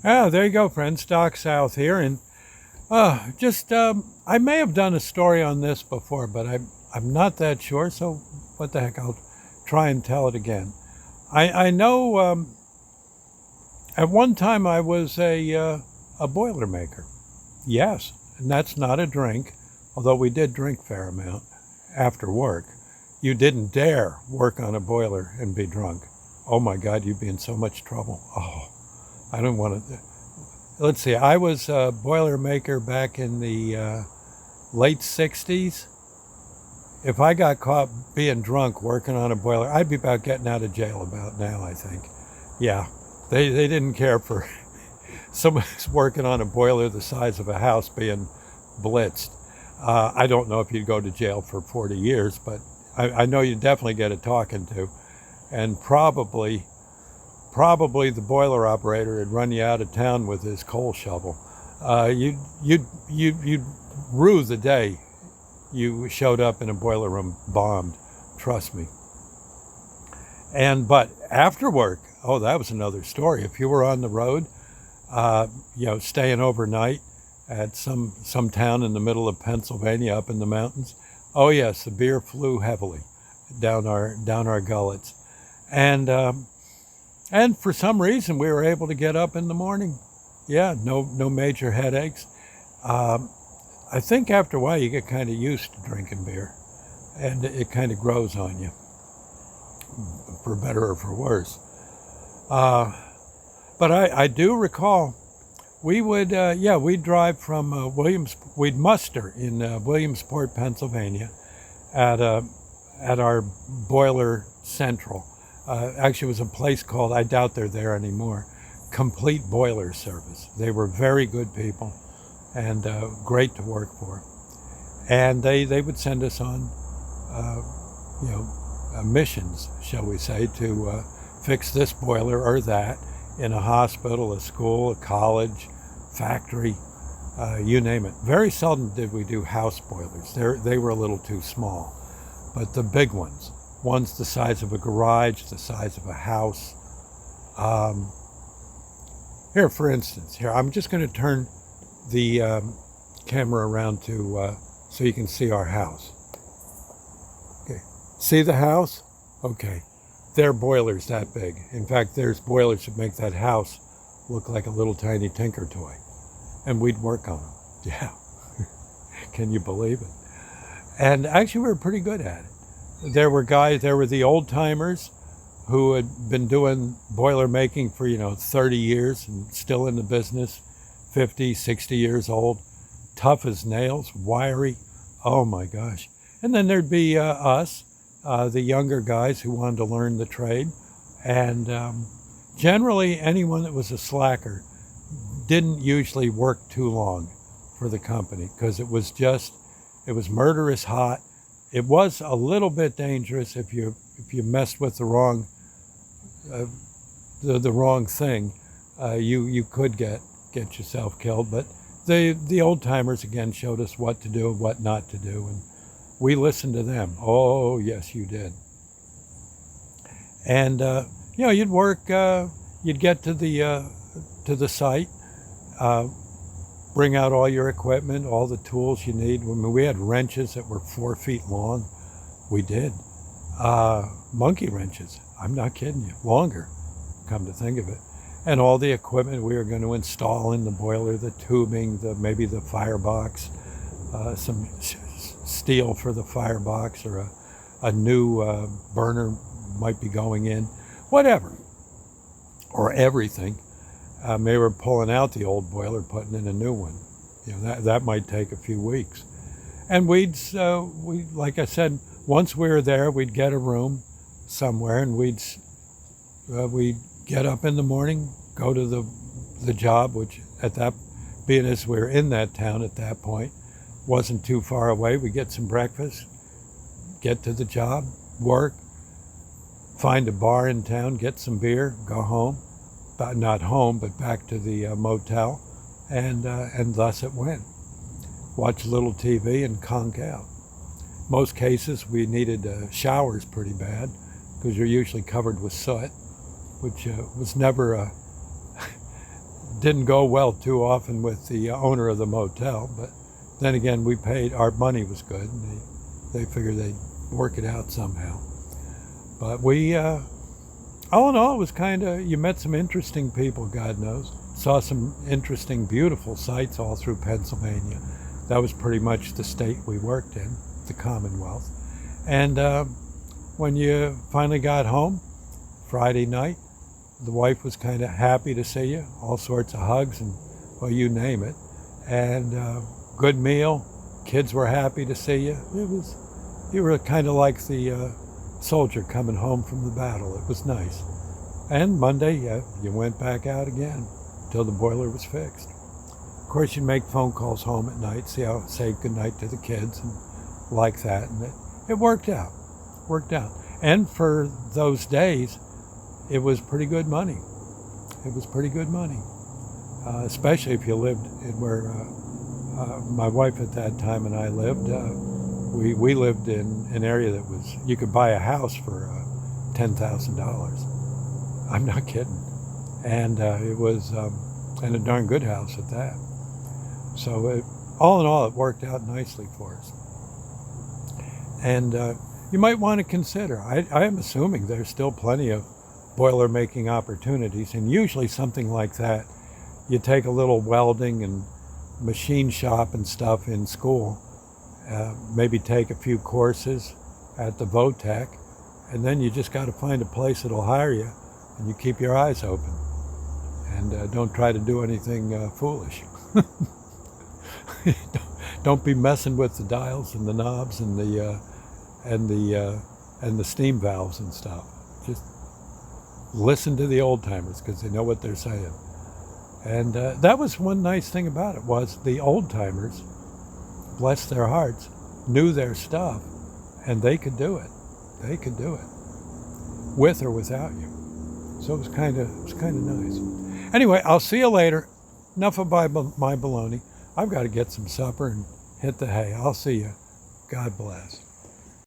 Ah, there you go, friends. Doc South here, and just I may have done a story on this before, but I'm not that sure. So what the heck? I'll try and tell it again. I know at one time I was a boiler maker. Yes, and that's not a drink, although we did drink a fair amount after work. You didn't dare work on a boiler and be drunk. Oh my God, you'd be in so much trouble. Oh, I don't want to. Let's see, I was a boiler maker back in the late 60s. If I got caught being drunk working on a boiler, I'd be about getting out of jail about now, I think. Yeah, they didn't care for somebody's working on a boiler the size of a house being blitzed. I don't know if you'd go to jail for 40 years, but I know you'd definitely get a talking to. And probably the boiler operator had run you out of town with his coal shovel. You'd rue the day you showed up in a boiler room bombed. Trust me. But after work, oh, that was another story. If you were on the road, staying overnight at some town in the middle of Pennsylvania up in the mountains, oh yes, the beer flew heavily down our gullets, and for some reason we were able to get up in the morning. Yeah, no major headaches. I think after a while you get kind of used to drinking beer, and it kind of grows on you, for better or for worse. But I do recall we would, we'd drive from we'd muster in Williamsport, Pennsylvania, at our boiler central. Actually, it was a place called, I doubt they're there anymore, Complete Boiler Service. They were very good people and great to work for. And they would send us on, missions, shall we say, to fix this boiler or that in a hospital, a school, a college, factory, you name it. Very seldom did we do house boilers. They were a little too small. But the big ones the size of a garage, the size of a house. Here, for instance, I'm just going to turn the camera around to so you can see our house. Okay, see the house? Okay, they're boilers that big. In fact, there's boilers that make that house look like a little tiny tinker toy, and we'd work on them. Yeah, can you believe it? And actually, we were pretty good at it. There were the old timers who had been doing boiler making for 30 years and still in the business, 50, 60 years old, tough as nails, wiry. Oh my gosh. And then there'd be us, the younger guys who wanted to learn the trade. And generally, anyone that was a slacker didn't usually work too long for the company because it was murderous hot. It was a little bit dangerous if you messed with the wrong thing. You could get yourself killed. But the old timers again showed us what to do and what not to do, and we listened to them. Oh yes, you did. And you'd work. You'd get to the site. Bring out all your equipment, all the tools you need. I mean, we had wrenches that were 4 feet long. We did. Monkey wrenches. I'm not kidding you. Longer, come to think of it. And all the equipment we were going to install in the boiler, the tubing, maybe the firebox, some steel for the firebox, or a new burner might be going in, whatever, or everything. Maybe we're pulling out the old boiler, putting in a new one. That might take a few weeks. And we like I said, once we were there, we'd get a room somewhere, and we'd get up in the morning, go to the job, which being as we were in that town at that point, wasn't too far away. We'd get some breakfast, get to the job, work, find a bar in town, get some beer, go home. But not home, but back to the motel, and thus it went. Watch a little TV and conk out. Most cases we needed showers pretty bad because you're usually covered with soot, which was never didn't go well too often with the owner of the motel, but then again, we paid, our money was good, and they figured they'd work it out somehow. But we, all in all, it was kind of, you met some interesting people, God knows. Saw some interesting, beautiful sights all through Pennsylvania. That was pretty much the state we worked in, the Commonwealth. And when you finally got home, Friday night, the wife was kind of happy to see you, all sorts of hugs and, well, you name it. And good meal, kids were happy to see you. You were kind of like the soldier coming home from the battle. It was nice. And Monday, yeah, you went back out again till the boiler was fixed. Of course, you'd make phone calls home at night, say goodnight to the kids and like that. And it worked out. And for those days, it was pretty good money. Especially if you lived in where my wife at that time and I lived. We lived in an area that was, you could buy a house for $10,000. I'm not kidding. And it was, and a darn good house at that. So all in all, it worked out nicely for us. And you might want to consider, I am assuming there's still plenty of boiler making opportunities, and usually something like that, you take a little welding and machine shop and stuff in school, maybe take a few courses at the VOTEC, and then you just got to find a place that'll hire you, and you keep your eyes open, and don't try to do anything foolish. Don't be messing with the dials and the knobs and the steam valves and stuff. Just listen to the old timers because they know what they're saying. And that was one nice thing about it, was the old timers, bless their hearts, knew their stuff, and they could do it. They could do it, with or without you. So it was kind of nice. Anyway, I'll see you later. Enough of my baloney. I've got to get some supper and hit the hay. I'll see you. God bless.